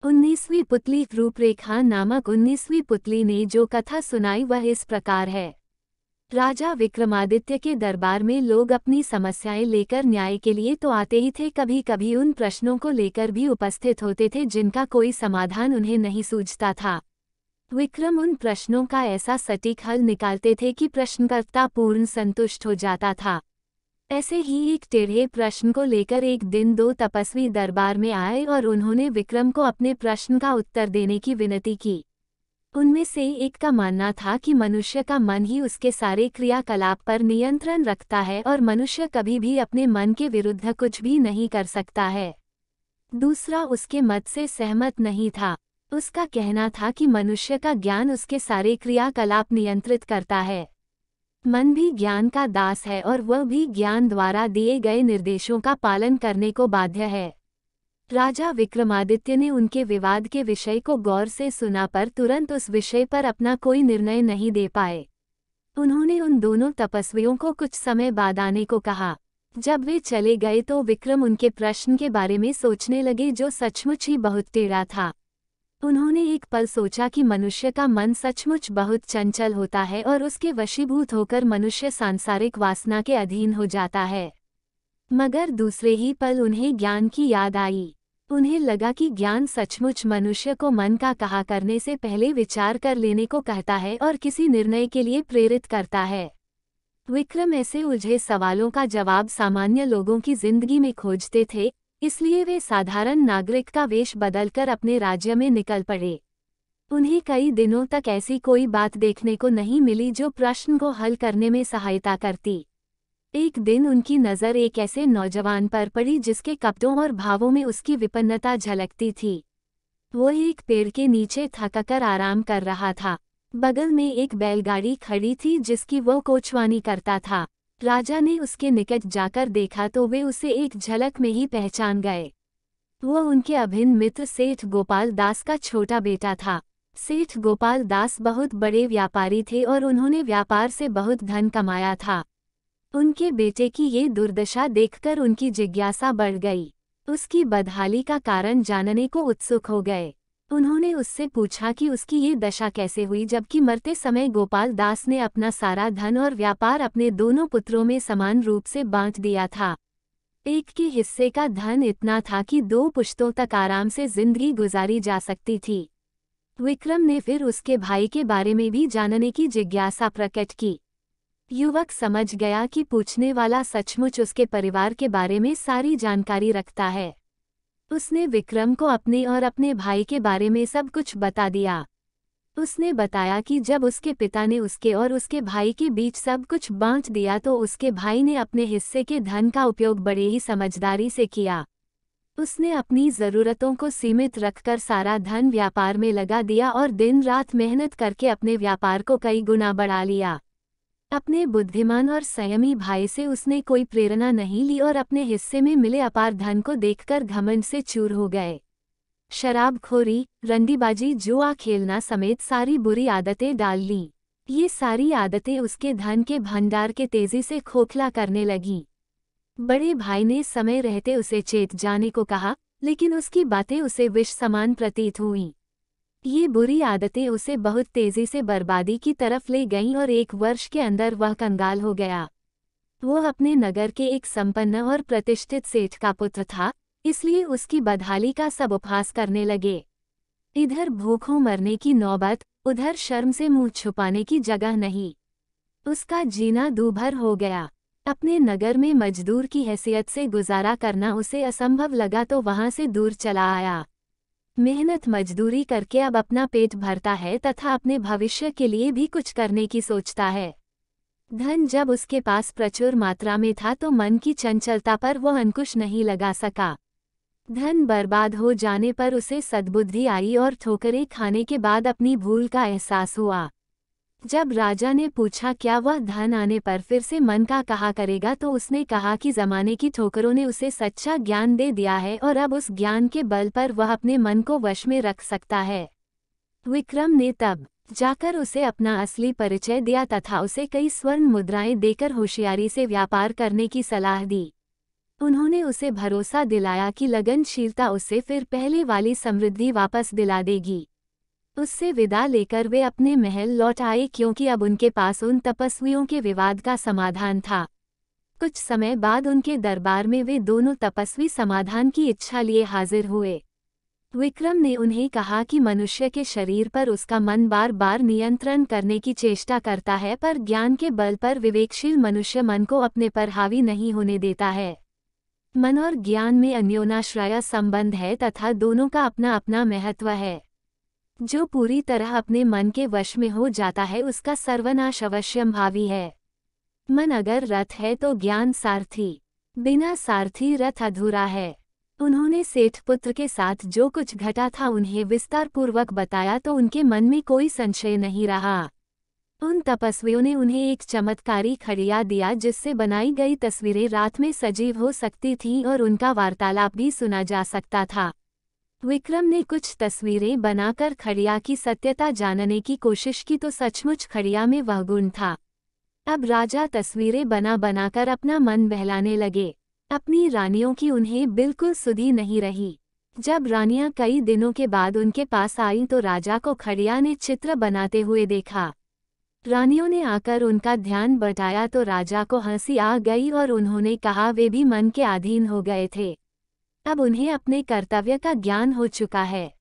19वीं पुतली रूपरेखा नामक 19वीं पुतली ने जो कथा सुनाई वह इस प्रकार है। राजा विक्रमादित्य के दरबार में लोग अपनी समस्याएं लेकर न्याय के लिए तो आते ही थे, कभी कभी उन प्रश्नों को लेकर भी उपस्थित होते थे जिनका कोई समाधान उन्हें नहीं सूझता था। विक्रम उन प्रश्नों का ऐसा सटीक हल निकालते थे कि प्रश्नकर्ता पूर्ण संतुष्ट हो जाता था। ऐसे ही एक टेढ़े प्रश्न को लेकर एक दिन दो तपस्वी दरबार में आए और उन्होंने विक्रम को अपने प्रश्न का उत्तर देने की विनती की। उनमें से एक का मानना था कि मनुष्य का मन ही उसके सारे क्रियाकलाप पर नियंत्रण रखता है और मनुष्य कभी भी अपने मन के विरुद्ध कुछ भी नहीं कर सकता है। दूसरा उसके मत से सहमत नहीं था। उसका कहना था कि मनुष्य का ज्ञान उसके सारे क्रियाकलाप नियंत्रित करता है। मन भी ज्ञान का दास है और वह भी ज्ञान द्वारा दिए गए निर्देशों का पालन करने को बाध्य है। राजा विक्रमादित्य ने उनके विवाद के विषय को गौर से सुना पर तुरंत उस विषय पर अपना कोई निर्णय नहीं दे पाए। उन्होंने उन दोनों तपस्वियों को कुछ समय बाद आने को कहा। जब वे चले गए तो विक्रम उनके प्रश्न के बारे में सोचने लगे जो सचमुच ही बहुत टेढ़ा था। उन्होंने एक पल सोचा कि मनुष्य का मन सचमुच बहुत चंचल होता है और उसके वशीभूत होकर मनुष्य सांसारिक वासना के अधीन हो जाता है। मगर दूसरे ही पल उन्हें ज्ञान की याद आई। उन्हें लगा कि ज्ञान सचमुच मनुष्य को मन का कहा करने से पहले विचार कर लेने को कहता है और किसी निर्णय के लिए प्रेरित करता है। विक्रम ऐसे उलझे सवालों का जवाब सामान्य लोगों की जिंदगी में खोजते थे, इसलिए वे साधारण नागरिक का वेश बदलकर अपने राज्य में निकल पड़े। उन्हें कई दिनों तक ऐसी कोई बात देखने को नहीं मिली जो प्रश्न को हल करने में सहायता करती। एक दिन उनकी नज़र एक ऐसे नौजवान पर पड़ी जिसके कपड़ों और भावों में उसकी विपन्नता झलकती थी। वो एक पेड़ के नीचे थककर आराम कर रहा था। बगल में एक बैलगाड़ी खड़ी थी जिसकी वो कोचवानी करता था। राजा ने उसके निकट जाकर देखा तो वे उसे एक झलक में ही पहचान गए। वो उनके अभिन्न मित्र सेठ गोपाल दास का छोटा बेटा था। सेठ गोपाल दास बहुत बड़े व्यापारी थे और उन्होंने व्यापार से बहुत धन कमाया था। उनके बेटे की ये दुर्दशा देखकर उनकी जिज्ञासा बढ़ गई। उसकी बदहाली का कारण जानने को उत्सुक हो गए। उन्होंने उससे पूछा कि उसकी ये दशा कैसे हुई, जबकि मरते समय गोपाल दास ने अपना सारा धन और व्यापार अपने दोनों पुत्रों में समान रूप से बांट दिया था। एक के हिस्से का धन इतना था कि 2 पुश्तों तक आराम से जिंदगी गुजारी जा सकती थी। विक्रम ने फिर उसके भाई के बारे में भी जानने की जिज्ञासा प्रकट की। युवक समझ गया कि पूछने वाला सचमुच उसके परिवार के बारे में सारी जानकारी रखता है। उसने विक्रम को अपने और अपने भाई के बारे में सब कुछ बता दिया। उसने बताया कि जब उसके पिता ने उसके और उसके भाई के बीच सब कुछ बांट दिया तो उसके भाई ने अपने हिस्से के धन का उपयोग बड़े ही समझदारी से किया। उसने अपनी ज़रूरतों को सीमित रखकर सारा धन व्यापार में लगा दिया और दिन रात मेहनत करके अपने व्यापार को कई गुना बढ़ा लिया। अपने बुद्धिमान और संयमी भाई से उसने कोई प्रेरणा नहीं ली और अपने हिस्से में मिले अपार धन को देखकर घमंड से चूर हो गए। शराबखोरी, रंडीबाजी, जुआ खेलना समेत सारी बुरी आदतें डाल लीं। ये सारी आदतें उसके धन के भंडार के तेजी से खोखला करने लगीं। बड़े भाई ने समय रहते उसे चेत जाने को कहा, लेकिन उसकी बातें उसे विष समान प्रतीत हुईं। ये बुरी आदतें उसे बहुत तेजी से बर्बादी की तरफ ले गईं और 1 वर्ष के अंदर वह कंगाल हो गया। वो अपने नगर के एक संपन्न और प्रतिष्ठित सेठ का पुत्र था, इसलिए उसकी बदहाली का सब उपहास करने लगे। इधर भूखों मरने की नौबत, उधर शर्म से मुंह छुपाने की जगह नहीं। उसका जीना दूभर हो गया। अपने नगर में मजदूर की हैसियत से गुजारा करना उसे असंभव लगा तो वहां से दूर चला आया। मेहनत मजदूरी करके अब अपना पेट भरता है तथा अपने भविष्य के लिए भी कुछ करने की सोचता है। धन जब उसके पास प्रचुर मात्रा में था तो मन की चंचलता पर वो अंकुश नहीं लगा सका। धन बर्बाद हो जाने पर उसे सद्बुद्धि आई और ठोकरें खाने के बाद अपनी भूल का एहसास हुआ। जब राजा ने पूछा क्या वह धन आने पर फिर से मन का कहा करेगा तो उसने कहा कि जमाने की ठोकरों ने उसे सच्चा ज्ञान दे दिया है और अब उस ज्ञान के बल पर वह अपने मन को वश में रख सकता है। विक्रम ने तब जाकर उसे अपना असली परिचय दिया तथा उसे कई स्वर्ण मुद्राएं देकर होशियारी से व्यापार करने की सलाह दी। उन्होंने उसे भरोसा दिलाया कि लगनशीलता उसे फिर पहले वाली समृद्धि वापस दिला देगी। उससे विदा लेकर वे अपने महल लौट आए क्योंकि अब उनके पास उन तपस्वियों के विवाद का समाधान था। कुछ समय बाद उनके दरबार में वे दोनों तपस्वी समाधान की इच्छा लिए हाजिर हुए। विक्रम ने उन्हें कहा कि मनुष्य के शरीर पर उसका मन बार बार नियंत्रण करने की चेष्टा करता है, पर ज्ञान के बल पर विवेकशील मनुष्य मन को अपने पर हावी नहीं होने देता है। मन और ज्ञान में अन्योनाश्रय संबंध है तथा दोनों का अपना अपना महत्व है। जो पूरी तरह अपने मन के वश में हो जाता है उसका सर्वनाश अवश्यंभावी है। मन अगर रथ है तो ज्ञान सारथी, बिना सारथी रथ अधूरा है। उन्होंने सेठ पुत्र के साथ जो कुछ घटा था उन्हें विस्तार पूर्वक बताया तो उनके मन में कोई संशय नहीं रहा। उन तपस्वियों ने उन्हें एक चमत्कारी खड़िया दिया जिससे बनाई गई तस्वीरें रात में सजीव हो सकती थीं और उनका वार्तालाप भी सुना जा सकता था। विक्रम ने कुछ तस्वीरें बनाकर खड़िया की सत्यता जानने की कोशिश की तो सचमुच खड़िया में वह गुण था। अब राजा तस्वीरें बना बनाकर अपना मन बहलाने लगे। अपनी रानियों की उन्हें बिल्कुल सुधि नहीं रही। जब रानियां कई दिनों के बाद उनके पास आईं तो राजा को खड़िया ने चित्र बनाते हुए देखा। रानियों ने आकर उनका ध्यान बटाया तो राजा को हंसी आ गई और उन्होंने कहा वे भी मन के अधीन हो गए थे। अब उन्हें अपने कर्तव्य का ज्ञान हो चुका है।